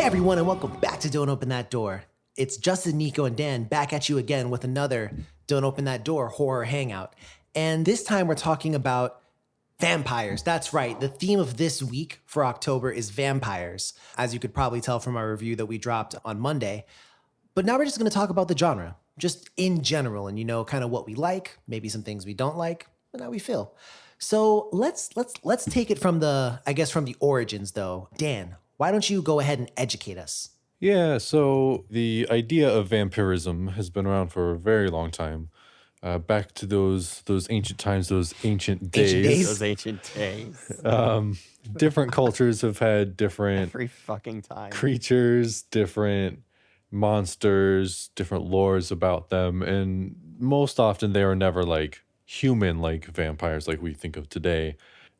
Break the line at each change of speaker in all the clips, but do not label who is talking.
everyone, and welcome back to Don't Open That Door. It's Justin, Nico, and Dan back at you again with another Don't Open That Door Horror Hangout. And this time we're talking about vampires. That's right. The theme of this week for October is vampires, as you could probably tell from our review that we dropped on Monday. But now we're just going to talk about the genre, just in general, and kind of what we like, maybe some things we don't like, and how we feel. So let's take it from the origins though. Dan, why don't you go ahead and educate us?
Yeah, so the idea of vampirism has been around for a very long time. Back to those ancient times, those ancient days.
Those ancient days.
Different cultures have had different
Every fucking time.
creatures, different monsters, different lores about them, and most often they are never like human like vampires like we think of today.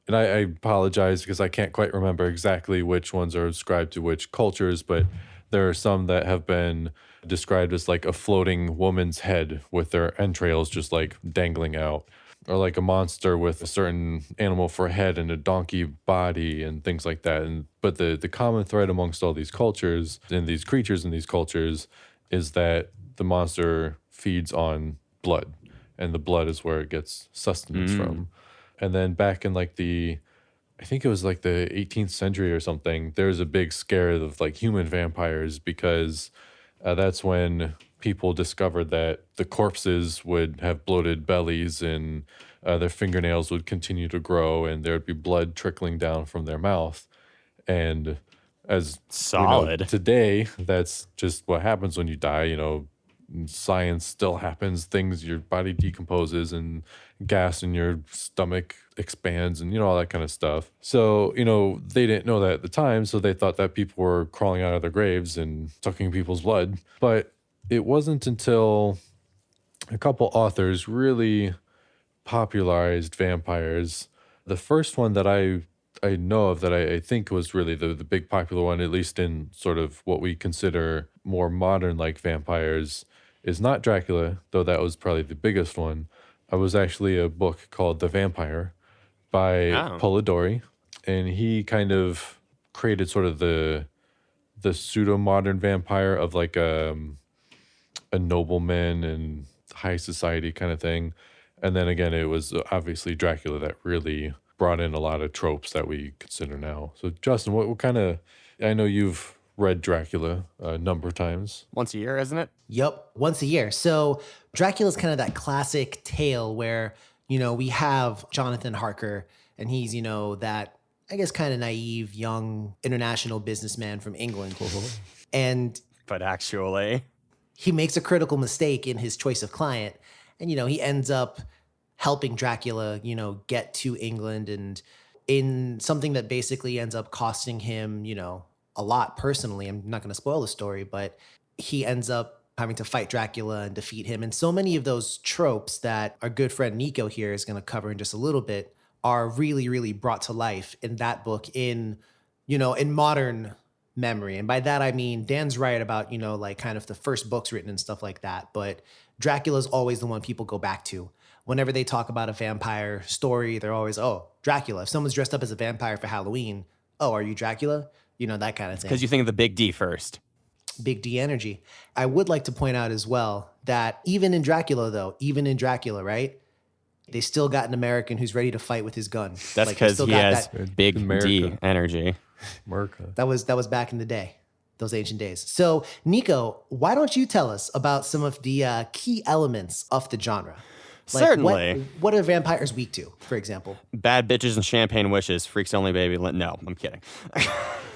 And I apologize because I can't quite remember exactly which ones are ascribed to which cultures, but there are some that have been described as like a floating woman's head with their entrails just like dangling out, or like a monster with a certain animal for a head and a donkey body and things like that. But the common thread amongst all these cultures and these creatures in these cultures is that the monster feeds on blood, and the blood is where it gets sustenance from. And then back in I think it was like the 18th century or something, there was a big scare of like human vampires because that's when people discovered that the corpses would have bloated bellies and their fingernails would continue to grow and there would be blood trickling down from their mouth. And as
Solid.
we know today, that's just what happens when you die. Science still happens. Your body decomposes and gas in your stomach expands and all that kind of stuff. So they didn't know that at the time, so they thought that people were crawling out of their graves and sucking people's blood. But it wasn't until a couple authors really popularized vampires. The first one that I know of that I think was really the big popular one, at least in sort of what we consider more modern like vampires, is not Dracula, though that was probably the biggest one. It was actually a book called The Vampire by Polidori, and he kind of created sort of the pseudo-modern vampire of like a nobleman and high society kind of thing. And then again, it was obviously Dracula that really brought in a lot of tropes that we consider now. So Justin, what kind of, I know you've read Dracula a number of times.
Once a year, isn't it?
Yep, once a year. So Dracula's kind of that classic tale where, we have Jonathan Harker, and he's, that, I guess, kind of naive, young international businessman from England.
But actually,
he makes a critical mistake in his choice of client. And, he ends up helping Dracula, get to England, and in something that basically ends up costing him, a lot personally. I'm not going to spoil the story, but he ends up having to fight Dracula and defeat him. And so many of those tropes that our good friend Nico here is going to cover in just a little bit are really, really brought to life in that book in modern memory. And by that, I mean, Dan's right about, like kind of the first books written and stuff like that. But Dracula's always the one people go back to. Whenever they talk about a vampire story, they're always, oh, Dracula. If someone's dressed up as a vampire for Halloween, oh, are you Dracula? That kind of thing.
Because you think of the big D first.
Big D energy. I would like to point out as well that even in Dracula, right? They still got an American who's ready to fight with his gun.
That's because he has big America. D energy.
America.
That was back in the day, those ancient days. So, Nico, why don't you tell us about some of the key elements of the genre?
Certainly.
What are vampires weak to, for example?
Bad bitches and champagne wishes. Freaks only, baby. No, I'm kidding.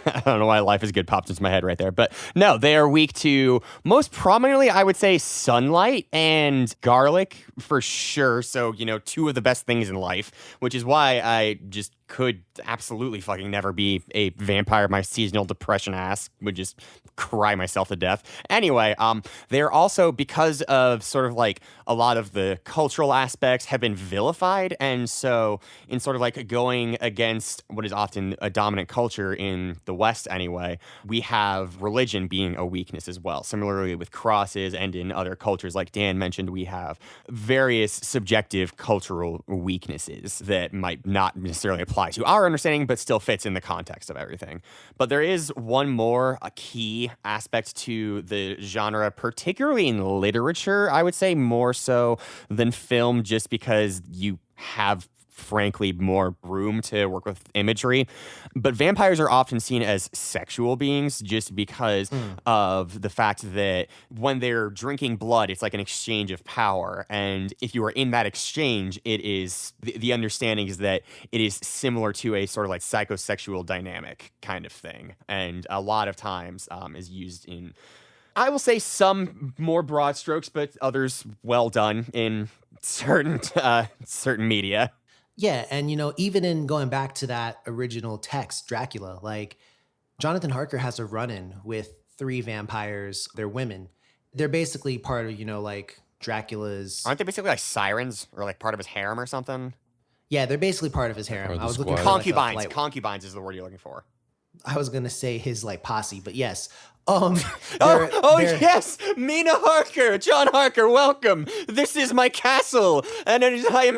I don't know why Life is Good popped into my head right there. But no, they are weak to, most prominently, I would say, sunlight and garlic for sure. So, two of the best things in life, which is why I just could absolutely fucking never be a vampire. My seasonal depression ass would just cry myself to death. Anyway, they're also, because of sort of like a lot of the cultural aspects have been vilified. And so in sort of like going against what is often a dominant culture in the West anyway, we have religion being a weakness as well. Similarly with crosses, and in other cultures, like Dan mentioned, we have various subjective cultural weaknesses that might not necessarily apply apply to our understanding, but still fits in the context of everything. But there is one more a key aspect to the genre, particularly in literature, I would say more so than film, just because you have frankly more room to work with imagery. But vampires are often seen as sexual beings just because of the fact that when they're drinking blood, it's like an exchange of power. And if you are in that exchange, it is the understanding is that it is similar to a sort of like psychosexual dynamic kind of thing. And a lot of times is used in, I will say, some more broad strokes, but others well done in certain media.
Yeah, and even in going back to that original text, Dracula, like Jonathan Harker has a run-in with 3 vampires. They're women. They're basically part of, like Dracula's.
Aren't they basically like sirens or like part of his harem or something?
Yeah, they're basically part of his harem.
Or the
I was looking
squad.
for
Concubines. Concubines is the word you're looking for.
I was gonna say his like posse, but yes.
Yes, Mina Harker, John Harker, welcome. This is my castle, and I am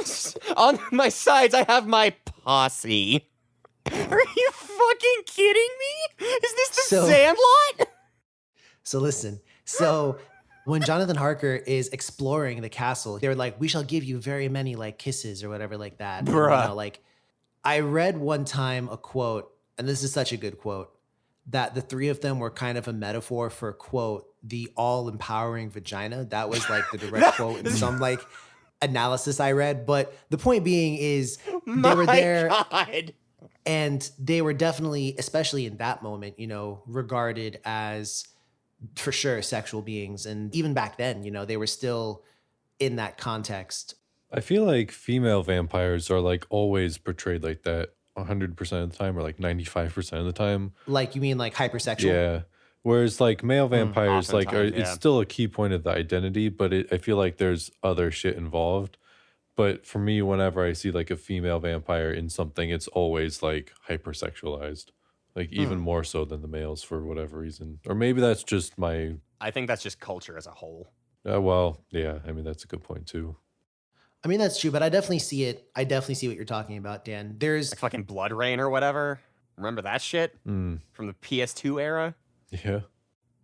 on my sides. I have my posse. Are you fucking kidding me? Is this the Sandlot?
So listen. So when Jonathan Harker is exploring the castle, they're like, "We shall give you very many like kisses or whatever like that."
Bruh.
Like I read one time a quote, and this is such a good quote, that the 3 of them were kind of a metaphor for, quote, the all-empowering vagina. That was like the direct quote in some like analysis I read. But the point being is they were there
God.
and they were definitely, especially in that moment, regarded as for sure sexual beings. And even back then, they were still in that context.
I feel like female vampires are like always portrayed like that 100% of the time, or like 95% of the time.
Like, you mean like hypersexual?
Yeah. Whereas like male vampires,
Oftentimes,
it's still a key point of the identity, but I feel like there's other shit involved. But for me, whenever I see like a female vampire in something, it's always like hypersexualized, like even more so than the males for whatever reason. Or maybe that's just my.
I think that's just culture as a whole.
Well, yeah. I mean, that's a good point too.
I mean, that's true, but I definitely see it. I definitely see what you're talking about, Dan. There's
Like fucking Blood Rain or whatever. Remember that shit? From the PS2 era?
Yeah.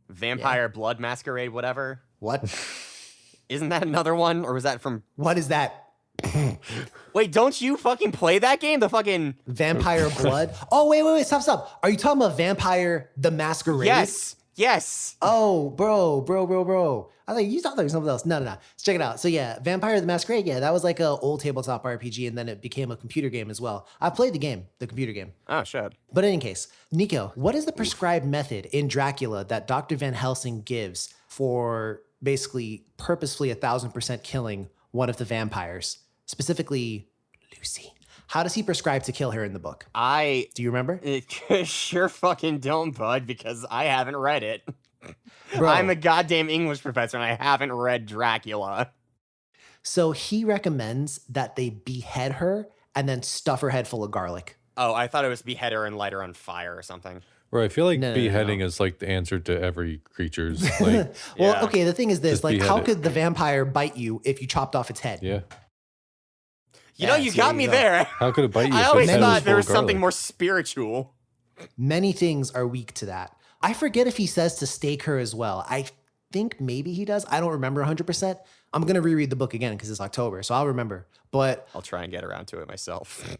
Vampire Blood Masquerade, whatever.
what?
Isn't that another one? Or was that from...
What is that?
Wait, don't you fucking play that game? The fucking...
Vampire Blood? Oh, wait, stop. Are you talking about Vampire the Masquerade?
Yes.
Oh, bro. I thought you thought there was something else. No. Let's check it out. So yeah, Vampire the Masquerade, yeah, that was like a old tabletop RPG, and then it became a computer game as well. I've played the computer game.
Oh, shit.
But in any case, Nico, what is the prescribed method in Dracula that Dr. Van Helsing gives for basically purposefully 1,000% killing one of the vampires, specifically Lucy? How does he prescribe to kill her in the book? Do you remember?
Sure fucking don't, bud, because I haven't read it.
Bro.
I'm a goddamn English professor and I haven't read Dracula.
So he recommends that they behead her and then stuff her head full of garlic.
Oh, I thought it was behead her and light her on fire or something.
Right. I feel like
No.
beheading is like the answer to every creature's like.
Well,
Yeah.
okay, the thing is this,
Just
like,
behead
how
it.
could the vampire bite you if you chopped off its head?
Yeah.
You know,
Yeah,
you
so
got
there
me
you go.
there.
How could it bite you?
I
if
always
its head was
thought there
full
was
of
something
garlic?
more spiritual.
Many things are weak to that. I forget if he says to stake her as well. I think maybe he does. I don't remember 100%. I'm going to reread the book again because it's October, so I'll remember. But
I'll try and get around to it myself.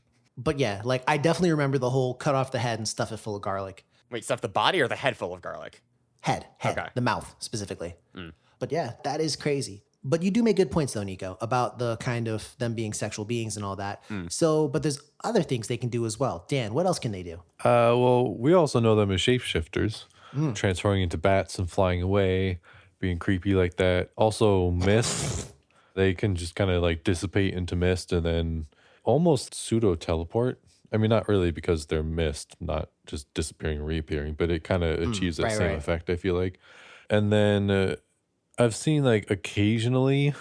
yeah, like I definitely remember the whole cut off the head and stuff it full of garlic.
Wait, stuff the body or the head full of garlic?
Head,
Okay.
the mouth specifically. But yeah, that is crazy. But you do make good points though, Nico, about the kind of them being sexual beings and all that. So, but there's other things they can do as well. Dan, what else can they do?
Well, we also know them as shapeshifters, transforming into bats and flying away, being creepy like that. Also, mist. They can just kind of like dissipate into mist and then almost pseudo teleport. I mean, not really because they're mist, not just disappearing and reappearing, but it kind of achieves that same
right.
effect, I feel like. And then I've seen like occasionally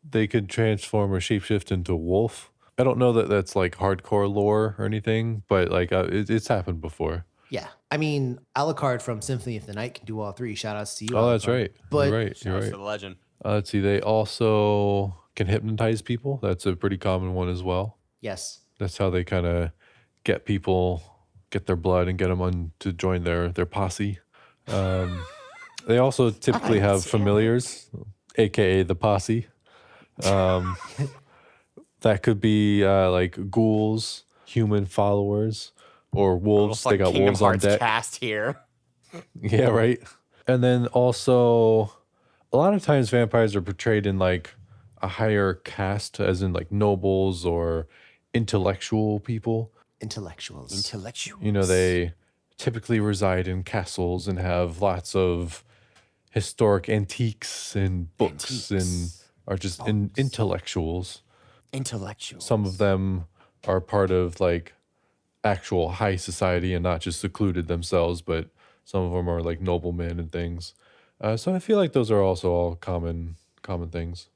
they could transform or shapeshift into wolf. I don't know that that's like hardcore lore or anything, but like it's happened before.
Yeah. I mean, Alucard from Symphony of the Night can do all 3. Shout outs to you.
Oh, that's
Alucard.
right.
But
You're right. You're
Shouts
right.
to the legend.
Let's see. They also can hypnotize people. That's a pretty common one as well.
yes.
That's how they kind of get their blood and get them on to join their posse. They also typically have familiars, aka the posse. That could be like ghouls, human followers, or wolves.
Almost like
They got
Kingdom
wolves on
Hearts
deck.
cast here.
Yeah, right. And then also, a lot of times vampires are portrayed in like a higher caste, as in like nobles or intellectual people.
Intellectuals.
Intellectual.
You know, they typically reside in castles and have lots of historic antiques and books and are just intellectuals.
Intellectual.
Some of them are part of like actual high society and not just secluded themselves, but some of them are like noblemen and things. So I feel like those are also all common things.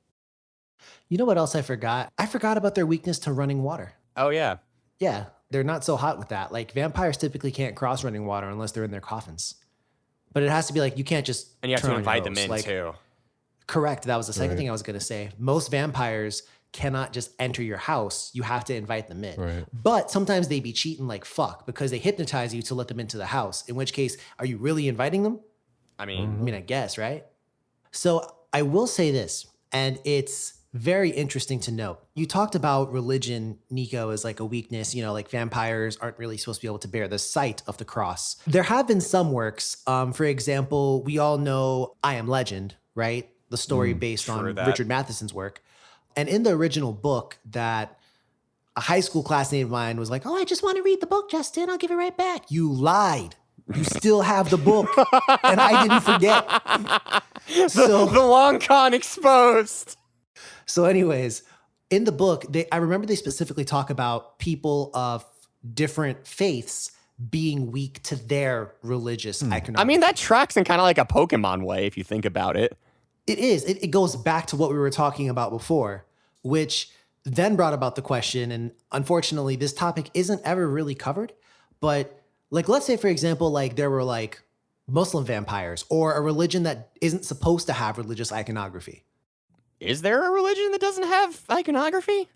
You know what else I forgot? I forgot about their weakness to running water.
Oh, yeah.
Yeah, they're not so hot with that. Like vampires typically can't cross running water unless they're in their coffins. But it has to be like, you can't just
And you have
turn
to
on your
invite them
hose.
in,
Like,
too.
correct. That was the second
Right.
thing I was going to say. Most vampires cannot just enter your house. You have to invite them in.
Right.
But sometimes they be cheating like fuck because they hypnotize you to let them into the house. In which case, are you really inviting them?
I mean,
I guess, right? So I will say this, and it's very interesting to note. You talked about religion, Nico, as like a weakness, you know, like vampires aren't really supposed to be able to bear the sight of the cross. There have been some works. For example, we all know I Am Legend, right? The story based
true
on
that.
Richard Matheson's work. And in the original book that a high school classmate of mine was like, oh, I just want to read the book, Justin. I'll give it right back. You lied. You still have the book. And I didn't forget. So,
the long con exposed.
so anyways, in the book, I remember they specifically talk about people of different faiths being weak to their religious iconography.
I mean, that tracks in kind of like a Pokemon way, if you think about it.
It is. It goes back to what we were talking about before, which then brought about the question. And unfortunately, this topic isn't ever really covered. But like, let's say, for example, like there were like Muslim vampires or a religion that isn't supposed to have religious iconography.
Is there a religion that doesn't have iconography?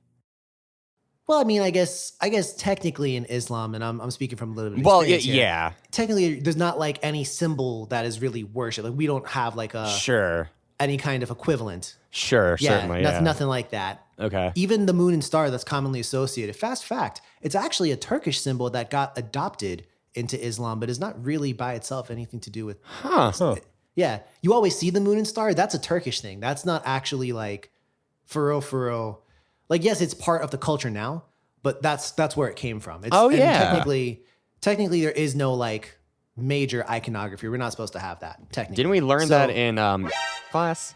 Well, I mean, I guess technically in Islam, and I'm speaking from a little bit of
Well,
experience here,
yeah.
technically there's not like any symbol that is really worship. Like we don't have like
Sure.
any kind of equivalent.
Sure, certainly, yeah.
Nothing like that.
Okay.
Even the moon and star that's commonly associated. Fast fact, it's actually a Turkish symbol that got adopted into Islam, but is not really by itself anything to do with.
Huh.
Yeah, you always see the moon and star. That's a Turkish thing. That's not actually like for real. Like, yes, it's part of the culture now, but that's where it came from. It's,
Oh,
and
yeah.
Technically, there is no like major iconography. We're not supposed to have that. Technically,
Didn't we learn
So,
that in class?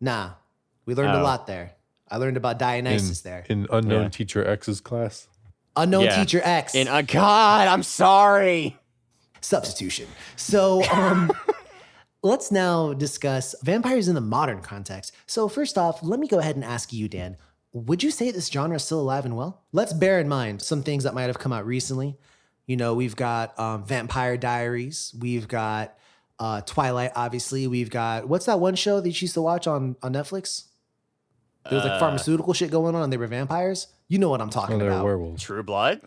Nah, we learned a
Oh.
lot there. I learned about Dionysus there.
In Unknown
Yeah.
Teacher X's class.
Unknown
Yeah.
Teacher X.
In God, I'm sorry.
Substitution. So let's now discuss vampires in the modern context. So first off, let me go ahead and ask you, Dan, would you say this genre is still alive and well? Let's bear in mind some things that might have come out recently. You know, we've got Vampire Diaries. We've got Twilight, obviously. We've got, what's that one show that you used to watch on Netflix? There was like pharmaceutical shit going on and they were vampires. You know what I'm talking
Oh, they're
about.
werewolves.
True Blood?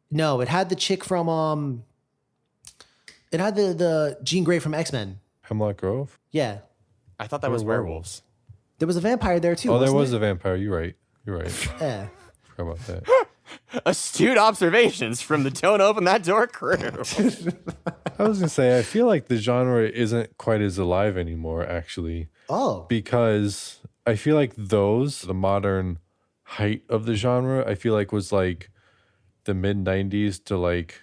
No, it had the chick from it had the Jean Grey from X-Men.
Hemlock Grove?
Yeah.
I thought that
They
was
were
werewolves.
There was a vampire there too.
Oh, there
wasn't
was
there?
a vampire. You're right.
Yeah.
Forgot about that.
Astute observations from the Don't Open That Door crew.
I was gonna say, I feel like the genre isn't quite as alive anymore, actually,
Oh.
because I feel like the modern height of the genre, I feel like was like the mid '90s to like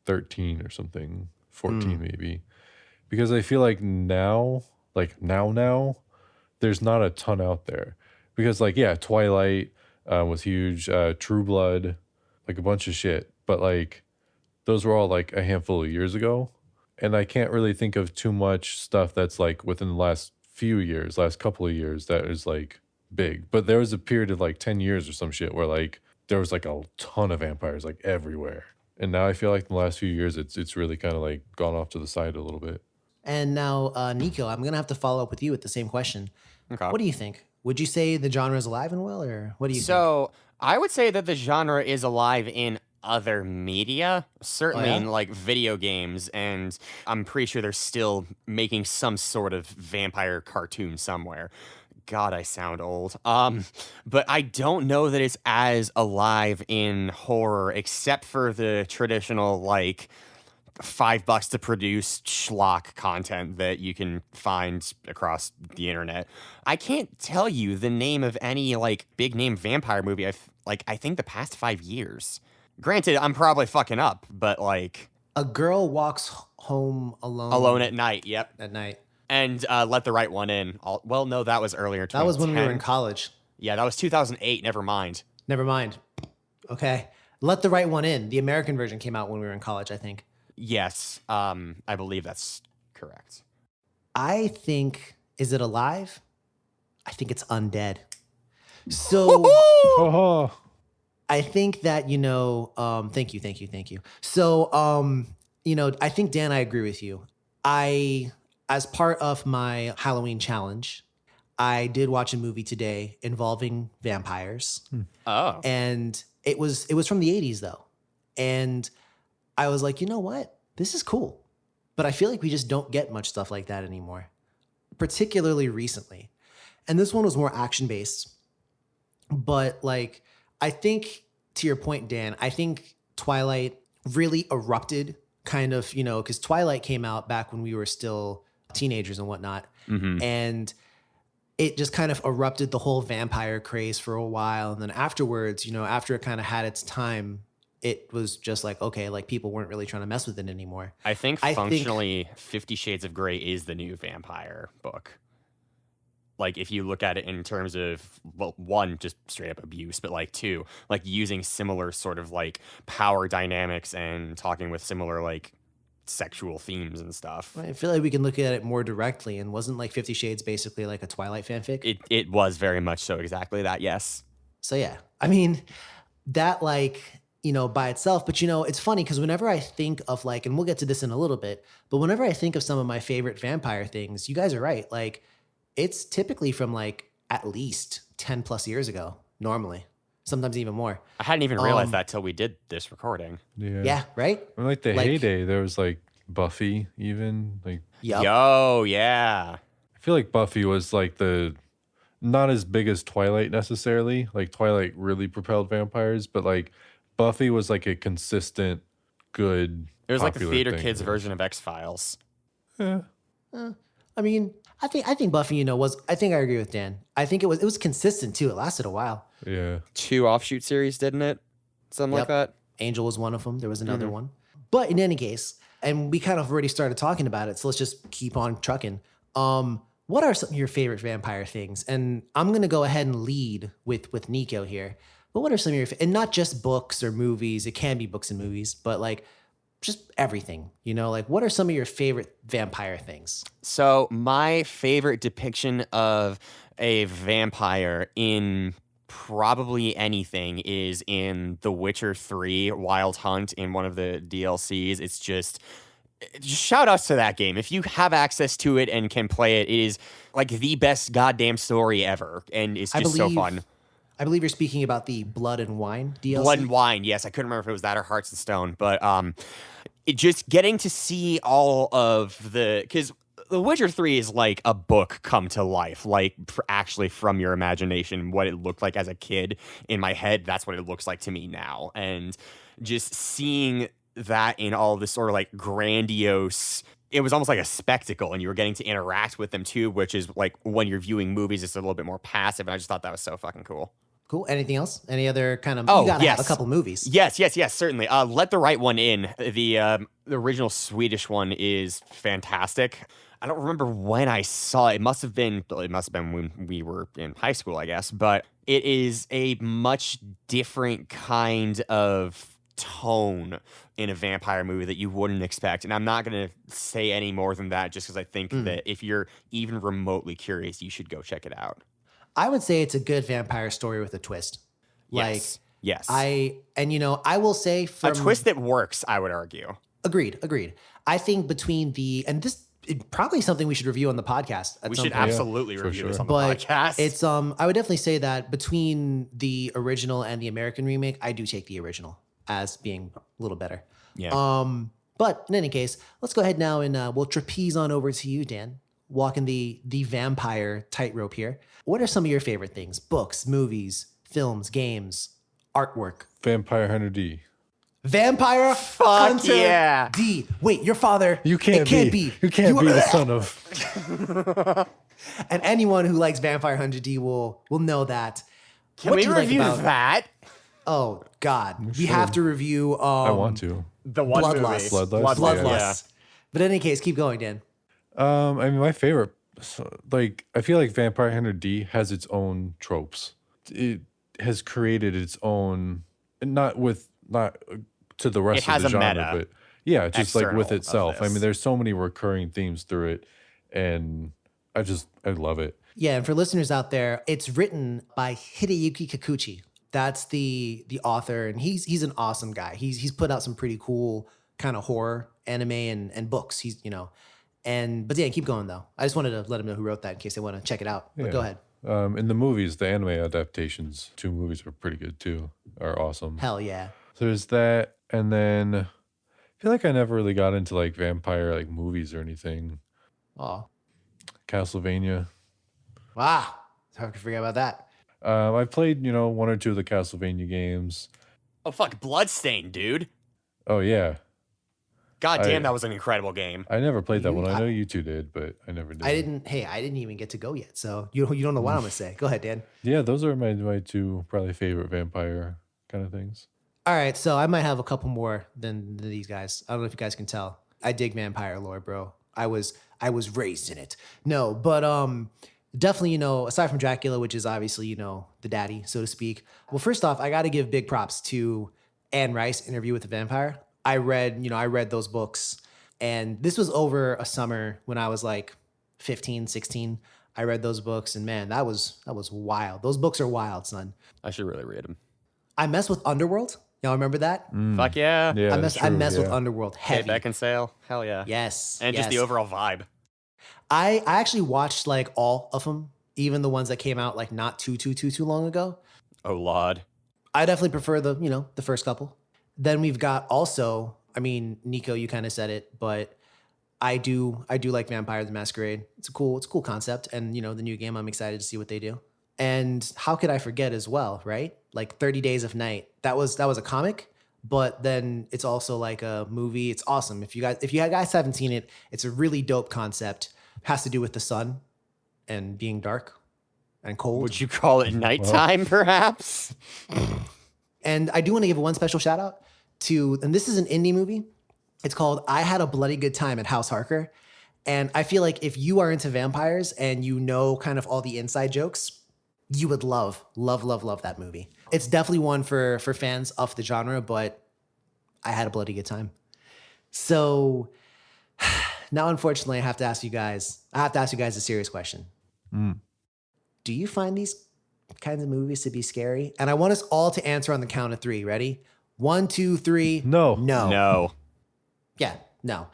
2013 or something, 14 maybe, because I feel like now, there's not a ton out there, because like yeah, Twilight was huge, True Blood, like a bunch of shit, but like those were all like a handful of years ago. And I can't really think of too much stuff that's like within the last couple of years that is like big. But there was a period of like 10 years or some shit where like there was like a ton of vampires like everywhere. And now I feel like in the last few years it's really kind of like gone off to the side a little bit.
And now, Nico, I'm gonna have to follow up with you with the same question.
Okay.
What do you think? Would you say the genre is alive and well, or what do you think?
So I would say that the genre is alive in other media, certainly
yeah?
in like video games, and I'm pretty sure they're still making some sort of vampire cartoon somewhere. God, I sound old. But I don't know that it's as alive in horror, except for the traditional like $5 to produce schlock content that you can find across the internet. I can't tell you the name of any like big name vampire movie I think the past 5 years. Granted, I'm probably fucking up, but like
A girl walks home
Alone at Night, yep.
at night.
And Let the Right One In. Well, no, that was earlier.
That was when we were in
2010.
college.
Yeah, that was 2008. Never mind.
Never mind. Okay. Let the Right One In. The American version came out when we were in college, I think.
Yes, I believe that's correct.
I think, is it alive? I think it's undead. So
Oh,
I think that, thank you. So, I think, Dan, I agree with you. As part of my Halloween challenge, I did watch a movie today involving vampires.
Oh.
And it was from the 80s though. And I was like, you know what? This is cool. But I feel like we just don't get much stuff like that anymore, particularly recently. And this one was more action based. But like, I think to your point, Dan, I think Twilight really erupted kind of, because Twilight came out back when we were still teenagers and whatnot.
Mm-hmm.
And it just kind of erupted the whole vampire craze for a while. And then afterwards, after it kind of had its time, it was just like, okay, like people weren't really trying to mess with it anymore.
I think functionally 50 Shades of Grey is the new vampire book. Like if you look at it in terms of, well, one, just straight up abuse, but like two, like using similar sort of like power dynamics and talking with similar like sexual themes and stuff.
I feel like we can look at it more directly. And wasn't like 50 Shades basically like a Twilight fanfic?
It was very much so, exactly that, yes.
So yeah, I mean, that like, by itself, but it's funny because whenever I think of like, and we'll get to this in a little bit, but whenever I think of some of my favorite vampire things, you guys are right. Like it's typically from like at least 10 plus years ago, normally, sometimes even more.
I hadn't even realized that till we did this recording.
Yeah, right?
And like the heyday, there was like Buffy even. Like
Yep.
Yo, yeah.
I feel like Buffy was like the not as big as Twilight necessarily. Like Twilight really propelled vampires, but like Buffy was like a consistent, good.
It was like the
popular
theater
thing.
kids version of X-Files.
Yeah.
I mean, I think Buffy, I think I agree with Dan. I think it was consistent too. It lasted a while.
Yeah.
2 offshoot series, didn't it? Something like that.
Angel was one of them. There was another one. But in any case, and we kind of already started talking about it, so let's just keep on trucking. What are some of your favorite vampire things? And I'm going to go ahead and lead with Nico here. But what are some of your, and not just books or movies, it can be books and movies, but like just everything, like what are some of your favorite vampire things?
So my favorite depiction of a vampire in probably anything is in The Witcher 3 Wild Hunt in one of the DLCs. It's just shout outs to that game. If you have access to it and can play it, it is like the best goddamn story ever. And it's just so fun.
I believe you're speaking about the Blood and Wine DLC.
Blood and Wine, yes. I couldn't remember if it was that or Hearts and Stone. But it just getting to see all of because The Witcher 3 is like a book come to life, like actually from your imagination, what it looked like as a kid in my head. That's what it looks like to me now. And just seeing that in all this sort of like grandiose, it was almost like a spectacle, and you were getting to interact with them too, which is like when you're viewing movies, it's a little bit more passive. And I just thought that was so fucking cool.
Cool. Anything else? Any other kind of?
Oh,
you gotta
yes.
have a couple movies.
Yes, certainly. Let the Right One In. The original Swedish one is fantastic. I don't remember when I saw it. It must have been when we were in high school, I guess. But it is a much different kind of tone in a vampire movie that you wouldn't expect. And I'm not going to say any more than that just because I think that if you're even remotely curious, you should go check it out.
I would say it's a good vampire story with a twist.
Yes.
I will say
a twist that works, I would argue.
Agreed. I think between and this probably something we should review on the podcast at
We
some
should
point.
absolutely
for
review
sure.
this on the
But
podcast.
it's I would definitely say that between the original and the American remake, I do take the original as being a little better.
Yeah.
But in any case, let's go ahead now and we'll trapeze on over to you, Dan, walking the vampire tightrope here. What are some of your favorite things? Books, movies, films, games, artwork.
Vampire Hunter D.
Vampire Hunter
yeah.
D. Wait, your father.
You can't be. You can't be the son of.
And anyone who likes Vampire Hunter D will know that.
Can
What
we
do you like
review
about-
that?
Oh God, we have to review.
I want to.
The one
Bloodlust.
movie.
Bloodlust?
Bloodlust. But in any case, keep going, Dan.
I mean, my favorite, like, I feel like Vampire Hunter D has its own tropes. It has created its own, not to the rest
It has
of the
a
genre,
meta
but yeah, just like with
external of
itself. I
this.
mean, there's so many recurring themes through it, and I love it.
Yeah, and for listeners out there, it's written by Hideyuki Kikuchi. That's the author, and he's an awesome guy. He's put out some pretty cool kind of horror anime and books. He's but yeah, keep going though. I just wanted to let him know who wrote that in case they want to check it out. But go ahead.
In the movies, the anime adaptations, 2 movies were pretty good too. Are awesome.
Hell yeah.
So there's that, and then I feel like I never really got into like vampire like movies or anything.
Oh,
Castlevania.
wow. How could I forget about that?
I've played 1 or 2 of the Castlevania games.
Oh, fuck. Bloodstained, dude.
Oh yeah,
God damn,
I-
that was an incredible game.
I never played that
You-
one. I know you 2 did, but I never did.
I didn't even get to go yet, so you don't know what I'm gonna say. Go ahead, Dan.
Yeah, those are my 2 probably favorite vampire kind of things.
All right, so I might have a couple more than these guys. I don't know if you guys can tell. I dig vampire lore, bro. I was raised in it. No, but definitely, aside from Dracula, which is obviously, the daddy, so to speak. Well, first off, I got to give big props to Anne Rice, Interview with the Vampire. I read those books, and this was over a summer when I was like 15, 16. I read those books, and man, that was wild. Those books are wild, son.
I should really read them.
I mess with Underworld. Y'all remember that?
Fuck yeah.
Yeah,
I
that's
mess
true,
with
yeah.
Underworld
Kate
heavy.
Beckinsale. Hell yeah.
Yes.
And just the
yes.
overall vibe.
I actually watched like all of them, even the ones that came out like not too long ago.
Oh, Lord.
I definitely prefer the first couple. Then we've got also, I mean, Nico, you kind of said it, but I do like Vampire the Masquerade. It's a cool concept, and the new game, I'm excited to see what they do. And how could I forget as well, right? Like 30 Days of Night. That was a comic, but then it's also like a movie. It's awesome. If you guys haven't seen it, it's a really dope concept. Has to do with the sun and being dark and cold.
Would you call it nighttime, perhaps?
And I do want to give one special shout out to, and this is an indie movie. It's called I Had a Bloody Good Time at House Harker. And I feel like if you are into vampires and you know kind of all the inside jokes, you would love that movie. It's definitely one for fans of the genre, but I had a bloody good time. So now, unfortunately, I have to ask you guys a serious question. Do you find these kinds of movies to be scary? And I want us all to answer on the count of 3. Ready? 1, 2, 3.
No.
No.
Yeah, no.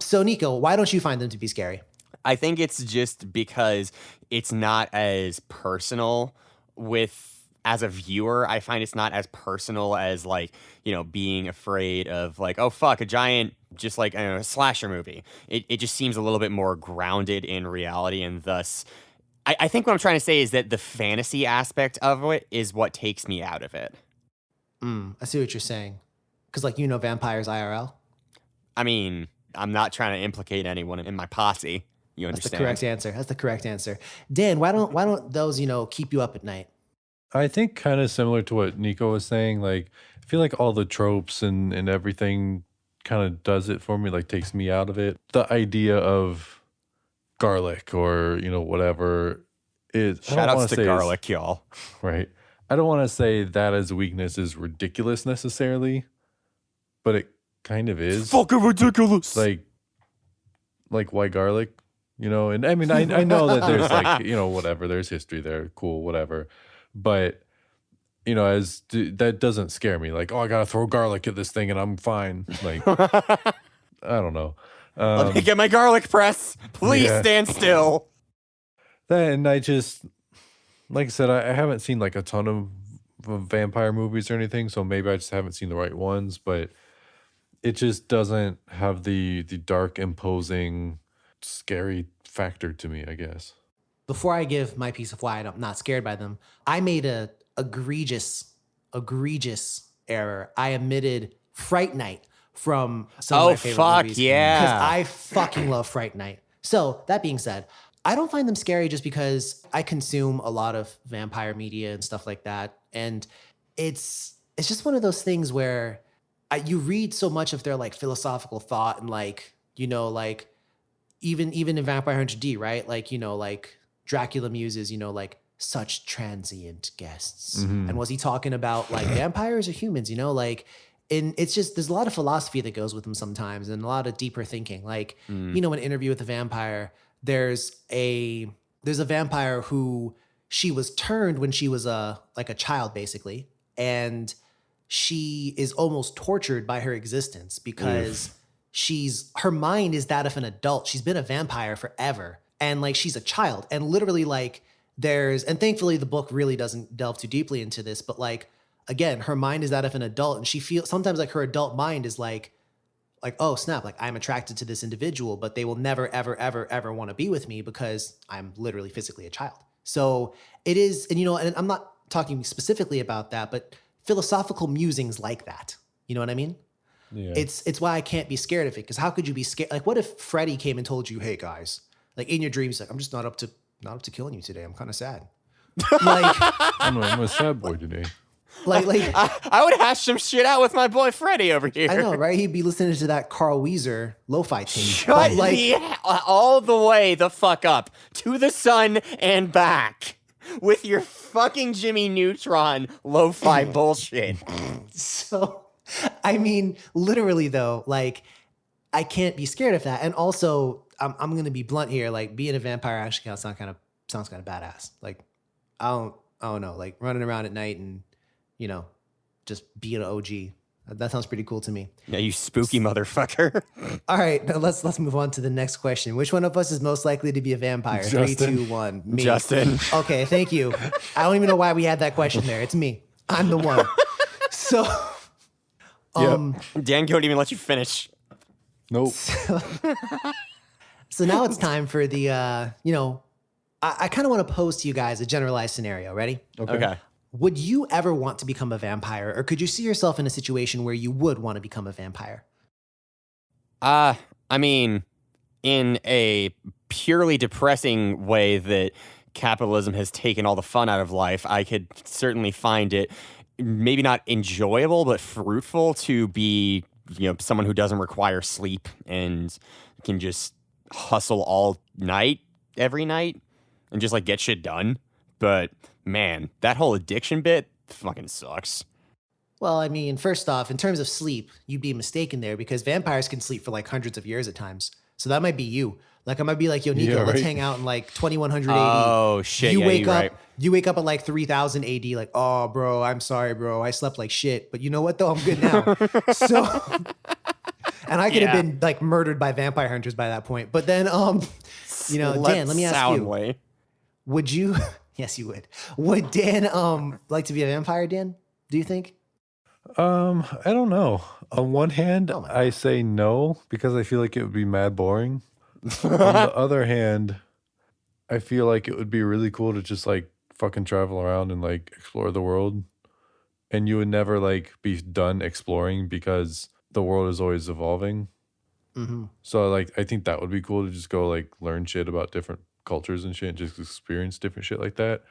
So Nico, why don't you find them to be scary?
I think it's just because it's not as personal as a viewer. I find it's not as personal as like, being afraid of like, oh fuck, a giant, just like a slasher movie. It just seems a little bit more grounded in reality, and thus I think what I'm trying to say is that the fantasy aspect of it is what takes me out of it.
I see what you're saying. Because vampires IRL.
I mean, I'm not trying to implicate anyone in my posse. You
That's
understand?
That's the correct answer. Dan, why don't those, keep you up at night?
I think kind of similar to what Nico was saying. Like, I feel like all the tropes and everything kind of does it for me, like takes me out of it. The idea of garlic or, whatever is.
Shout outs to garlic, y'all.
Right. I don't want to say that as a weakness is ridiculous necessarily, but it kind of is.
Fucking ridiculous.
Like why garlic? And I mean, I know that there's like, whatever, there's history there. Cool, whatever. But, that doesn't scare me. Like, oh, I got to throw garlic at this thing and I'm fine. Like, I don't know.
Let me get my garlic press. Please stand still.
Then I just, like I said, I haven't seen like a ton of vampire movies or anything, so maybe I just haven't seen the right ones, but it just doesn't have the dark, imposing, scary factor to me, I guess.
Before I give my piece of why I'm not scared by them, I made a egregious error. I omitted Fright Night from some of my favorite movies.
Yeah.
Because I fucking love Fright Night. So that being said, I don't find them scary just because I consume a lot of vampire media and stuff like that. And it's just one of those things where you read so much of their like philosophical thought and like, you know, like even in Vampire Hunter D, right? Like, you know, like Dracula muses, you know, like such transient guests. And was he talking about like vampires or humans, you know, like, and it's just, there's a lot of philosophy that goes with them sometimes and a lot of deeper thinking. Like, you know, an Interview with a Vampire, there's a vampire who she was turned when she was a child basically. And she is almost tortured by her existence because her mind is that of an adult. She's been a vampire forever. And like, she's a child and literally like and thankfully the book really doesn't delve too deeply into this, but like, again, her mind is that of an adult and she feels sometimes like her adult mind is like, oh snap, like I'm attracted to this individual, but they will never, ever, ever, ever want to be with me because I'm literally physically a child. So it is, and you know, and I'm not talking specifically about that, but philosophical musings like that. You know what I mean?
Yeah.
It's why I can't be scared of it. Because how could you be scared? Like, what if Freddy came and told you, "Hey guys, like in your dreams, like I'm just not up to killing you today. I'm kind of sad." Like
I'm a sad boy today.
Like
I would hash some shit out with my boy Freddy over here.
I know, right? He'd be listening to that Carl Weezer lo-fi tape.
Shut all the way the fuck up to the sun and back with your fucking Jimmy Neutron lo-fi bullshit.
So, I mean, literally though, like I can't be scared of that. And also, I'm going to be blunt here. Like being a vampire actually sounds kind of badass. Like I don't know, like running around at night and, you know, just being an OG. That sounds pretty cool to me.
Yeah, you spooky motherfucker.
All right, now let's move on to the next question. Which one of us is most likely to be a vampire?
Justin.
3, 2, 1. Me.
Justin.
Okay, thank you. I don't even know why we had that question there. It's me. I'm the one. So,
Dan couldn't even let you finish.
Nope.
So now it's time for the, you know, I kind of want to pose to you guys a generalized scenario. Ready?
Okay.
Would you ever want to become a vampire, or could you see yourself in a situation where you would want to become a vampire?
I mean, in a purely depressing way that capitalism has taken all the fun out of life, I could certainly find it maybe not enjoyable, but fruitful to be, you know, someone who doesn't require sleep and can just hustle all night, every night, and just like get shit done. But man, that whole addiction bit fucking sucks.
Well, I mean, first off, in terms of sleep, you'd be mistaken there because vampires can sleep for like hundreds of years at times. So that might be you. Like I might be like, yo, Nico, let's hang out in like 2100 AD.
Oh shit!
You
yeah,
wake
you're
up.
right.
You wake up at like 3000 AD. Like, oh, bro, I'm sorry, bro. I slept like shit. But you know what though? I'm good now. So, and I could have been like murdered by vampire hunters by that point. But then, you know, Dan, let me ask you: would you? Yes, you would. Would Dan like to be a vampire? Dan, do you think?
I don't know. On one hand,
Oh my
I say no because I feel like it would be mad boring. On the other hand, I feel like it would be really cool to just like fucking travel around and like explore the world. And you would never like be done exploring because the world is always evolving.
Mm-hmm.
So like I think that would be cool to just go like learn shit about different cultures and shit and just experience different shit like that.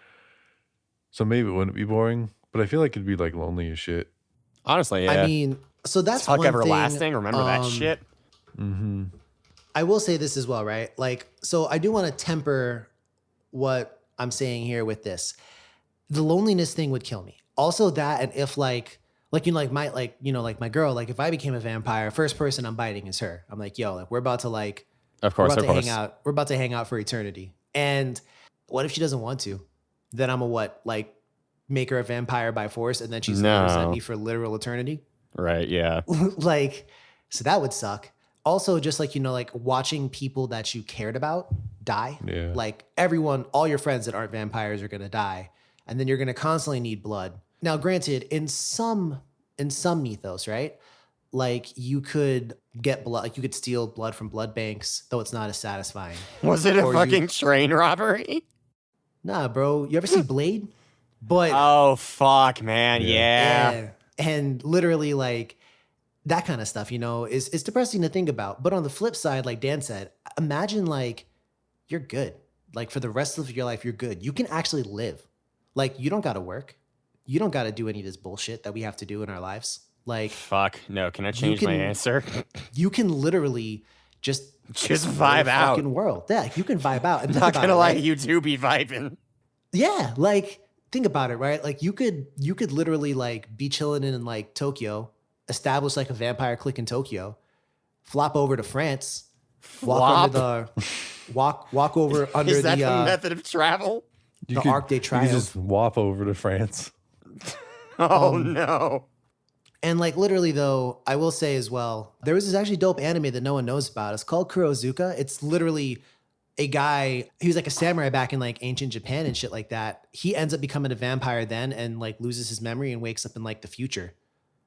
So maybe it wouldn't be boring, but I feel like it'd be like lonely as shit.
Honestly, yeah.
I mean, so that's
Tuck
one
everlasting.
thing.
Remember that shit?
Mm-hmm.
I will say this as well, right? Like, so I do want to temper what I'm saying here with this. The loneliness thing would kill me. Also that, and if like you know, like my girl, like if I became a vampire, first person I'm biting is her. I'm like, yo, like we're about to like,
Of course,
we're about to hang out for eternity. And what if she doesn't want to? Then I'm like make her a vampire by force, and then she's gonna resent me for literal eternity.
Right, yeah.
Like, so that would suck. Also, just like, like watching people that you cared about die.
Yeah.
Like everyone, all your friends that aren't vampires are going to die. And then you're going to constantly need blood. Now, granted, in some mythos, right? Like you could get blood, like you could steal blood from blood banks, though it's not as satisfying.
Was it a fucking train robbery?
Nah, bro. You ever see Blade? But
Oh, fuck, man. Yeah.
and literally like that kind of stuff, is depressing to think about. But on the flip side, like Dan said, imagine like you're good. Like for the rest of your life, you're good. You can actually live. Like you don't got to work. You don't got to do any of this bullshit that we have to do in our lives. Like
Fuck. No, can I change my answer?
You can literally just
vibe out.
Fucking world. Yeah, you can vibe out. And
Not gonna lie, you do be vibing.
Yeah, like think about it, right? Like you could literally like be chilling in like Tokyo, establish like a vampire clique in Tokyo, flop over to France, walk over under
Is that
the
the method of travel?
Arc de
You
Triomphe.
could just wop over to France.
Oh no.
And like literally though, I will say as well, there was this actually dope anime that no one knows about. It's called Kurozuka. It's literally a guy, he was like a samurai back in like ancient Japan and shit like that. He ends up becoming a vampire then and like loses his memory and wakes up in like the future.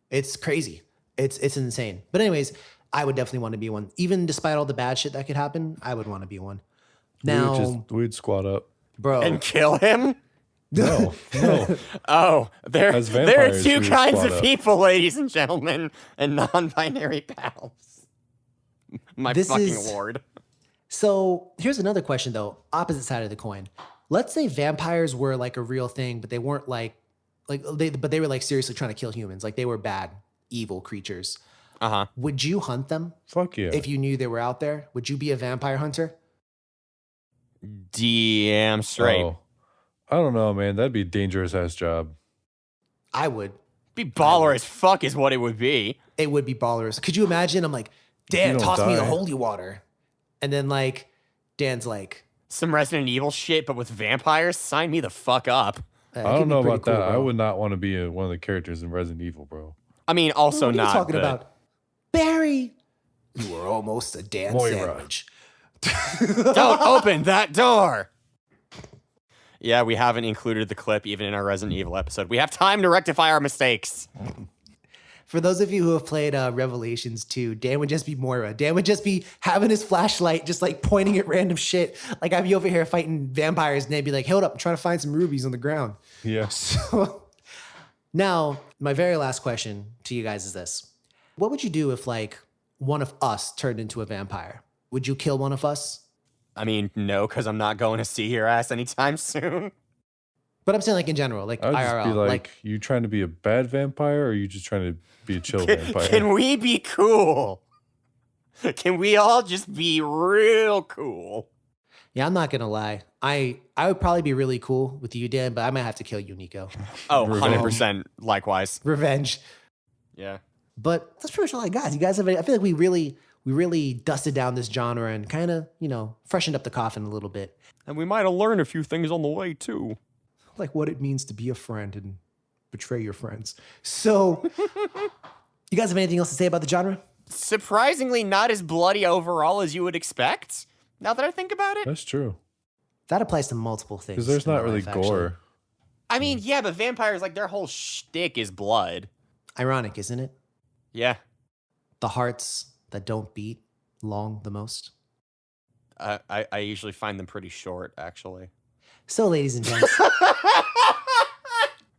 It's crazy. It's insane. But anyways, I would definitely want to be one. Even despite all the bad shit that could happen, I would want to be one. Now,
We'd squat up.
bro.
And kill him?
No.
Oh, there
As
are
vampires,
two
we
kinds
squat
of
up.
people, ladies and gentlemen, and non-binary pals. My
This
fucking
is-
lord.
So here's another question though, opposite side of the coin. Let's say vampires were like a real thing, but they weren't but they were like seriously trying to kill humans. Like they were bad, evil creatures.
Uh-huh.
Would you hunt them
Fuck yeah.
if you knew they were out there? Would you be a vampire hunter?
Damn straight.
Oh, I don't know, man. That'd be a dangerous ass job.
I would.
Be baller as fuck is what it would be.
It would be ballers. Could you imagine? I'm like,
You
Dan,
don't
toss me the
die.
holy water. And then like, Dan's like,
Some Resident Evil shit, but with vampires? Sign me the fuck up.
it
I
could
don't
be
know
pretty
about
cool,
that. I
bro.
would not want to be one of the characters in Resident Evil, bro.
I mean, also
What are you
not.
talking
but-
about? Barry, you were almost a Dan
Moira.
sandwich.
Don't open that door. Yeah, we haven't included the clip even in our Resident Evil episode. We have time to rectify our mistakes.
For those of you who have played Revelations 2, Dan would just be Moira. Dan would just be having his flashlight, just like pointing at random shit. Like I'd be over here fighting vampires, and they'd be like, hold up, I'm trying to find some rubies on the ground.
Yeah.
So now, my very last question to you guys is this. What would you do if like one of us turned into a vampire? Would you kill one of us?
I mean, no, because I'm not going to see your ass anytime soon.
But I'm saying like in general, like
I would just
IRL.
be like, you trying to be a bad vampire or are you just trying to be a chill vampire?
Can we be cool? Can we all just be real cool?
yeah, I'm not gonna lie. I would probably be really cool with you, Dan, but I might have to kill you, Nico.
Oh,
Revenge.
100% likewise.
Revenge.
Yeah.
But that's pretty much all I got. You guys have any, I feel like we really dusted down this genre and kind of, freshened up the coffin a little bit.
And we might have learned a few things on the way, too.
Like what it means to be a friend and betray your friends. So, you guys have anything else to say about the genre?
Surprisingly, not as bloody overall as you would expect, now that I think about it.
That's true.
That applies to multiple things.
Because there's
in
not
my
really
life, actually.
gore.
I mean, yeah, but vampires, like, their whole shtick is blood.
Ironic, isn't it?
Yeah.
The hearts that don't beat long the most.
I usually find them pretty short, actually.
So, ladies and gents,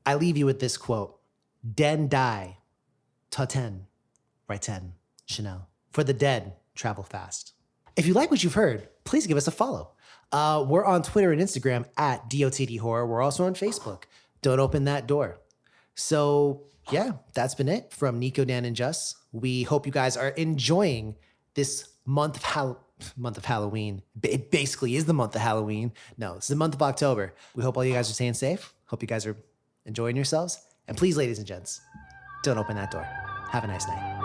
I leave you with this quote. Den die, ta ten, right ten, Chanel. For the dead, travel fast. If you like what you've heard, please give us a follow. We're on Twitter and Instagram at DOtD Horror. We're also on Facebook. Don't open that door. So, yeah, that's been it from Nico, Dan, and Jess. We hope you guys are enjoying this month of Halloween. It basically is the month of Halloween. No, it's the month of October. We hope all you guys are staying safe. Hope you guys are enjoying yourselves. And please, ladies and gents, don't open that door. Have a nice night.